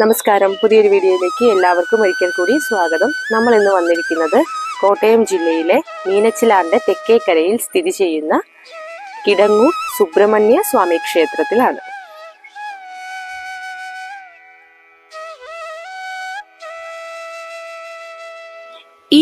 നമസ്കാരം, പുതിയൊരു വീഡിയോയിലേക്ക് എല്ലാവർക്കും ഒരിക്കൽ കൂടി സ്വാഗതം. നമ്മൾ ഇന്ന് വന്നിരിക്കുന്നത് കോട്ടയം ജില്ലയിലെ മീനച്ചിലാറിന്റെ തെക്കേക്കരയിൽ സ്ഥിതി ചെയ്യുന്ന കിടങ്ങൂർ സുബ്രഹ്മണ്യ സ്വാമി ക്ഷേത്രത്തിലാണ്.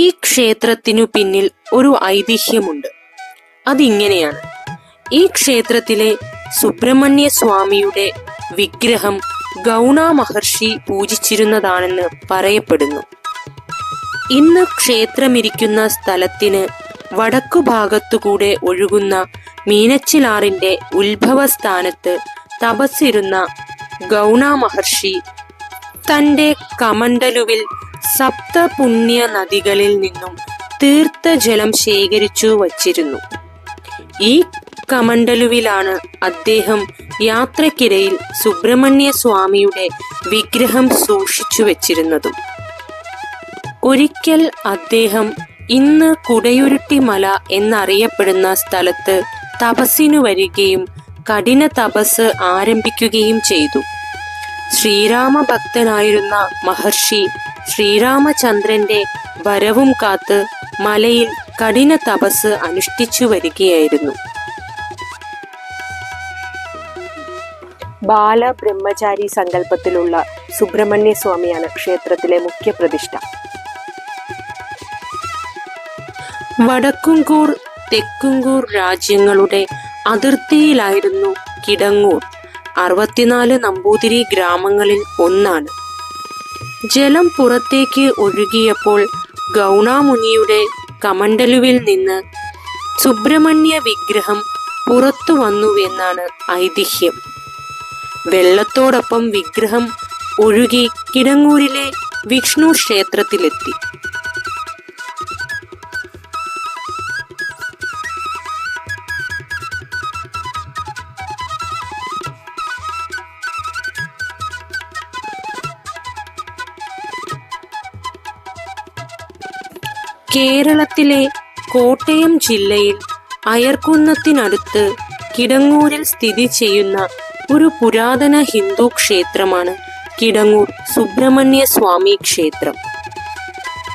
ഈ ക്ഷേത്രത്തിനു പിന്നിൽ ഒരു ഐതിഹ്യമുണ്ട്. അതിങ്ങനെയാണ്: ഈ ക്ഷേത്രത്തിലെ സുബ്രഹ്മണ്യ സ്വാമിയുടെ വിഗ്രഹം ഗൗണ മഹർഷി പൂജിച്ചിരുന്നതാണെന്ന് പറയപ്പെടുന്നു. ഇന്ന് ക്ഷേത്രമിരിക്കുന്ന സ്ഥലത്തിന് വടക്കുഭാഗത്തുകൂടെ ഒഴുകുന്ന മീനച്ചിലാറിന്റെ ഉത്ഭവസ്ഥാനത്ത് തപസ്സിരുന്ന ഗൗണ മഹർഷി തന്റെ കമണ്ഡലുവിൽ സപ്തപുണ്യ നദികളിൽ നിന്നും തീർത്ഥജലം ശേഖരിച്ചു വച്ചിരുന്നു. ഈ കമണ്ഡലുവിലാണ് അദ്ദേഹം യാത്രക്കിടയിൽ സുബ്രഹ്മണ്യ സ്വാമിയുടെ വിഗ്രഹം സൂക്ഷിച്ചു വച്ചിരുന്നതും. ഒരിക്കൽ അദ്ദേഹം ഇന്ന് കുടയുരുട്ടി മല എന്നറിയപ്പെടുന്ന സ്ഥലത്ത് തപസ്സിനു വരികയും കഠിന തപസ് ആരംഭിക്കുകയും ചെയ്തു. ശ്രീരാമഭക്തനായിരുന്ന മഹർഷി ശ്രീരാമചന്ദ്രന്റെ വരവും കാത്ത് മലയിൽ കഠിന തപസ് അനുഷ്ഠിച്ചു വരികയായിരുന്നു. ബാലബ്രഹ്മചാരി സങ്കല്പത്തിലുള്ള സുബ്രഹ്മണ്യ സ്വാമിയാണ് ക്ഷേത്രത്തിലെ മുഖ്യ പ്രതിഷ്ഠ. വടക്കുംകൂർ തെക്കുംകൂർ രാജ്യങ്ങളുടെ അതിർത്തിയിലായിരുന്നു കിടങ്ങൂർ. 64 നമ്പൂതിരി ഗ്രാമങ്ങളിൽ ഒന്നാണ്. ജലം പുറത്തേക്ക് ഒഴുകിയപ്പോൾ ഗൗണാമുനിയുടെ കമണ്ഡലുവിൽ നിന്ന് സുബ്രഹ്മണ്യ വിഗ്രഹം പുറത്തു വന്നുവെന്നാണ് ഐതിഹ്യം. വെള്ളത്തോടൊപ്പം വിഗ്രഹം ഒഴുകി കിടങ്ങൂരിലെ വിഷ്ണു ക്ഷേത്രത്തിലെത്തി. കേരളത്തിലെ കോട്ടയം ജില്ലയിൽ അയർക്കുന്നത്തിനടുത്ത് കിടങ്ങൂരിൽ സ്ഥിതി ചെയ്യുന്ന ഒരു പുരാതന ഹിന്ദു ക്ഷേത്രമാണ് കിടങ്ങൂർ സുബ്രഹ്മണ്യ സ്വാമി ക്ഷേത്രം.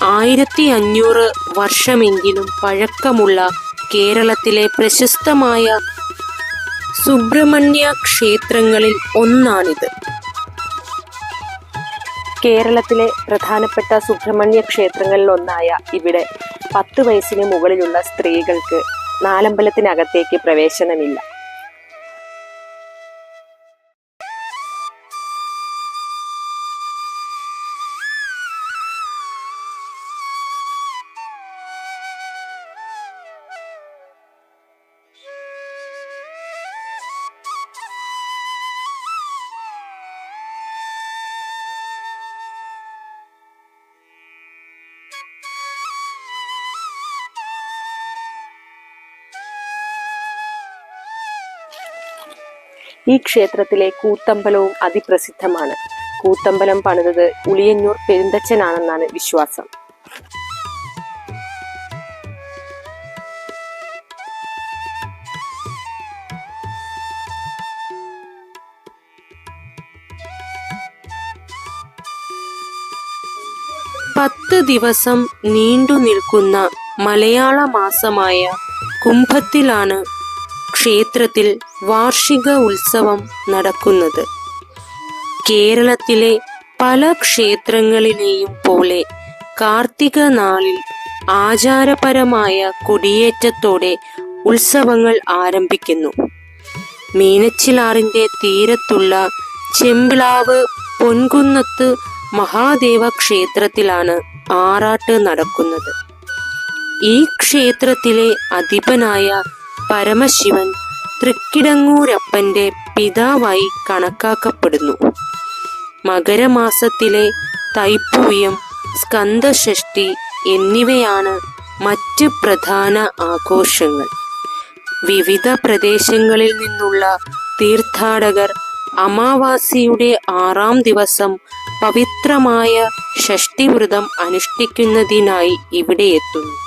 1500 വർഷമെങ്കിലും പഴക്കമുള്ള കേരളത്തിലെ പ്രശസ്തമായ സുബ്രഹ്മണ്യ ക്ഷേത്രങ്ങളിൽ ഒന്നാണിത്. കേരളത്തിലെ പ്രധാനപ്പെട്ട സുബ്രഹ്മണ്യ ക്ഷേത്രങ്ങളിൽ ഒന്നായ ഇവിടെ 10 വയസ്സിന് മുകളിലുള്ള സ്ത്രീകൾക്ക് നാലമ്പലത്തിനകത്തേക്ക് പ്രവേശനമില്ല. ഈ ക്ഷേത്രത്തിലെ കൂത്തമ്പലവും അതിപ്രസിദ്ധമാണ്. കൂത്തമ്പലം പണിതത് ഉളിയന്നൂർ പെരുന്തച്ചനാണെന്നാണ് വിശ്വാസം. പത്ത് ദിവസം നീണ്ടു നിൽക്കുന്ന മലയാള മാസമായ കുംഭത്തിലാണ് ക്ഷേത്രത്തിൽ വാർഷിക ഉത്സവം നടക്കുന്നത്. കേരളത്തിലെ പല ക്ഷേത്രങ്ങളിലെയും പോലെ കാർത്തിക നാളിൽ ആചാരപരമായ കൊടിയേറ്റത്തോടെ ഉത്സവങ്ങൾ ആരംഭിക്കുന്നു. മീനച്ചിലാറിന്റെ തീരത്തുള്ള ചെമ്പിളാവ് പൊൻകുന്നത്ത് മഹാദേവ ക്ഷേത്രത്തിലാണ് ആറാട്ട് നടക്കുന്നത്. ഈ ക്ഷേത്രത്തിലെ അധിപനായ പരമശിവൻ തൃക്കിടങ്ങൂരപ്പന്റെ പിതാവായി കണക്കാക്കപ്പെടുന്നു. മകരമാസത്തിലെ തൈപ്പൂയം, സ്കന്ദഷഷ്ഠി എന്നിവയാണ് മറ്റ് പ്രധാന ആഘോഷങ്ങൾ. വിവിധ പ്രദേശങ്ങളിൽ നിന്നുള്ള തീർത്ഥാടകർ അമാവാസിയുടെ 6-ാം ദിവസം പവിത്രമായ ഷഷ്ഠിവ്രതം അനുഷ്ഠിക്കുന്നതിനായി ഇവിടെ എത്തുന്നു.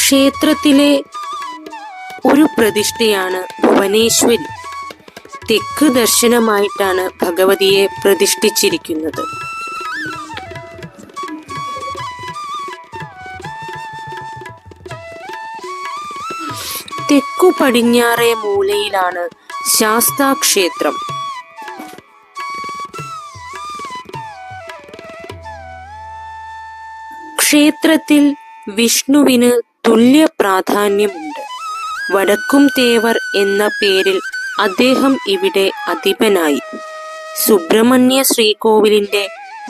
ക്ഷേത്രത്തിലെ ഒരു പ്രതിഷ്ഠയാണ് ഭുവനേശ്വരി. തെക്ക് ദർശനമായിട്ടാണ് ഭഗവതിയെ പ്രതിഷ്ഠിച്ചിരിക്കുന്നത്. തെക്കു പടിഞ്ഞാറേ മൂലയിലാണ് ശാസ്താക്ഷേത്രം. ക്ഷേത്രത്തിൽ വിഷ്ണുവിന് തുല്യ പ്രാധാന്യമുണ്ട്. വടക്കും തേവർ എന്ന പേരിൽ അദ്ദേഹം ഇവിടെ അധിപനായി. സുബ്രഹ്മണ്യ ശ്രീകോവിലിന്റെ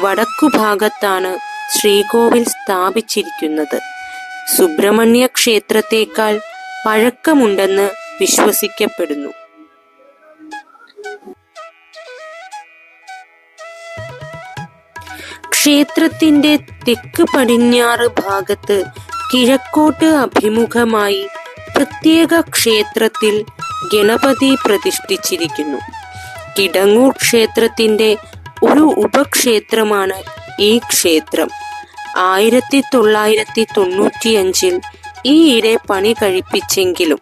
വടക്കുഭാഗത്താണ് ശ്രീകോവിൽ സ്ഥാപിച്ചിരിക്കുന്നത്. സുബ്രഹ്മണ്യ ക്ഷേത്രത്തേക്കാൾ പഴക്കമുണ്ടെന്ന് വിശ്വസിക്കപ്പെടുന്നു. ക്ഷേത്രത്തിന്റെ തെക്ക് പടിഞ്ഞാറ് ഭാഗത്ത് കിഴക്കോട്ട് അഭിമുഖമായി പ്രത്യേക ക്ഷേത്രത്തിൽ ഗണപതി പ്രതിഷ്ഠിച്ചിരിക്കുന്നു. കിടങ്ങൂർ ക്ഷേത്രത്തിന്റെ ഒരു ഉപക്ഷേത്രമാണ് ഈ ക്ഷേത്രം. 1995 ഈയിടെ പണി കഴിപ്പിച്ചെങ്കിലും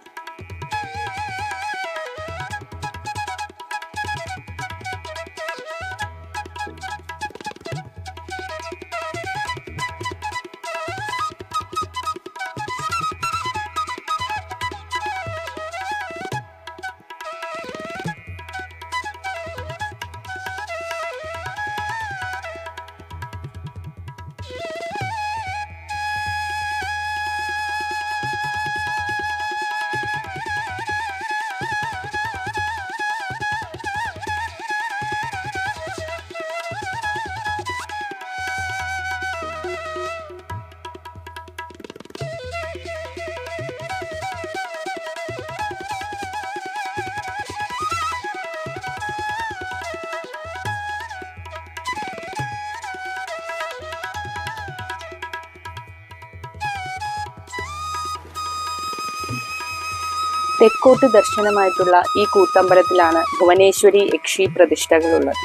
തെക്കോട്ട് ദർശനമായിട്ടുള്ള ഈ കൂത്തമ്പലത്തിലാണ് ഭുവനേശ്വരി യക്ഷി പ്രതിഷ്ഠകളുള്ളത്.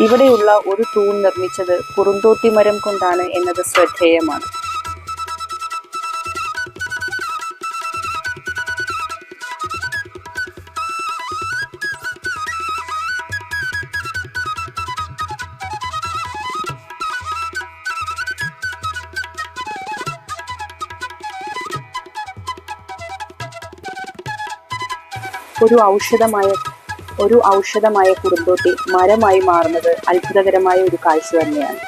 ഇവിടെയുള്ള ഒരു തൂൺ നിർമ്മിച്ചത് കുറുന്തോട്ടി മരം കൊണ്ടാണ് എന്നത് ശ്രദ്ധേയമാണ്. ഒരു ഔഷധമായ കുറുന്തോട്ടി മരമായി മാറുന്നത് അത്ഭുതകരമായ ഒരു കാഴ്ച തന്നെയാണ്.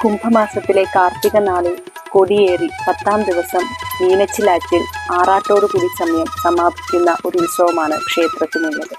കുംഭമാസത്തിലെ കാർത്തിക നാളിൽ കൊടിയേറി 10-ാം ദിവസം മീനച്ചിലാറ്റിൽ ആറാട്ടോടുകൂടി സമയം സമാപിക്കുന്ന ഒരു ഉത്സവമാണ് ക്ഷേത്രത്തിനുള്ളത്.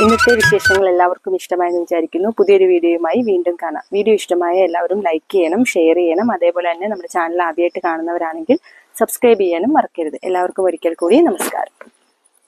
ഇന്നത്തെ വിശേഷങ്ങൾ എല്ലാവർക്കും ഇഷ്ടമായെന്ന് വിചാരിക്കുന്നു. പുതിയൊരു വീഡിയോയുമായി വീണ്ടും കാണാം. വീഡിയോ ഇഷ്ടമായ എല്ലാവരും ലൈക്ക് ചെയ്യണം, ഷെയർ ചെയ്യണം. അതേപോലെ തന്നെ നമ്മുടെ ചാനൽ ആദ്യമായിട്ട് കാണുന്നവരാണെങ്കിൽ സബ്സ്ക്രൈബ് ചെയ്യാനും മറക്കരുത്. എല്ലാവർക്കും ഒരിക്കൽ കൂടി നമസ്കാരം.